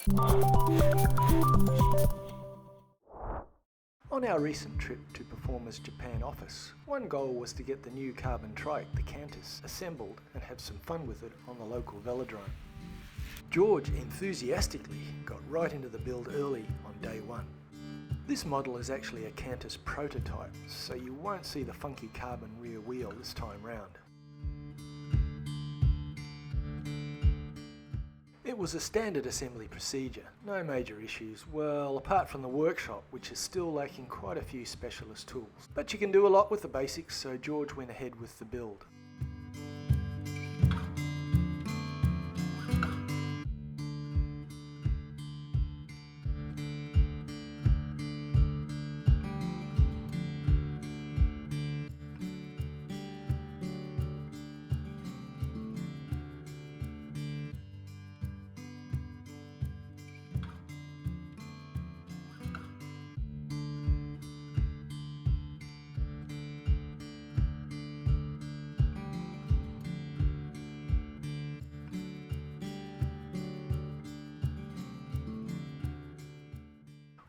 On our recent trip to Performers Japan office, one goal was to get the new carbon trike, the Cantus, assembled and have some fun with it on the local velodrome. George enthusiastically got right into the build early on day one. This model is actually a Cantus prototype, so you won't see the funky carbon rear wheel this time round. It was a standard assembly procedure, no major issues, well apart from the workshop which is still lacking quite a few specialist tools. But you can do a lot with the basics, so George went ahead with the build.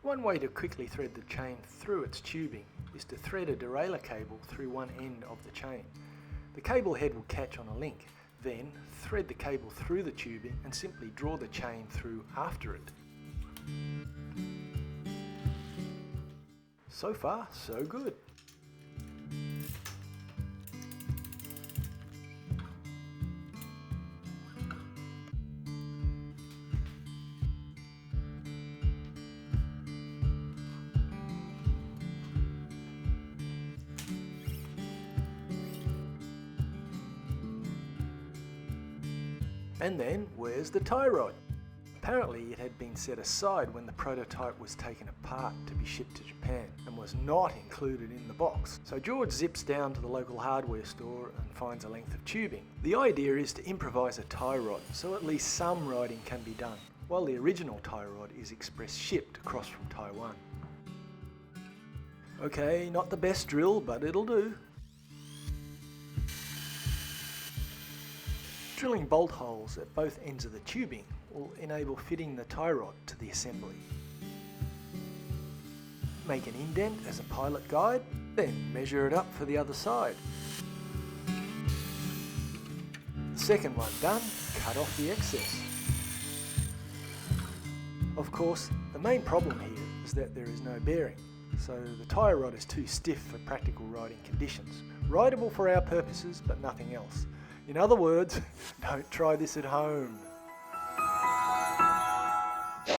One way to quickly thread the chain through its tubing is to thread a derailleur cable through one end of the chain. The cable head will catch on a link, then thread the cable through the tubing and simply draw the chain through after it. So far, so good. And then, where's the tie rod? Apparently it had been set aside when the prototype was taken apart to be shipped to Japan and was not included in the box. So George zips down to the local hardware store and finds a length of tubing. The idea is to improvise a tie rod so at least some riding can be done, while the original tie rod is express shipped across from Taiwan. Okay, not the best drill, but it'll do. Drilling bolt holes at both ends of the tubing will enable fitting the tie rod to the assembly. Make an indent as a pilot guide, then measure it up for the other side. The second one done, cut off the excess. Of course, the main problem here is that there is no bearing, so the tie rod is too stiff for practical riding conditions. Rideable for our purposes, but nothing else. In other words, don't try this at home.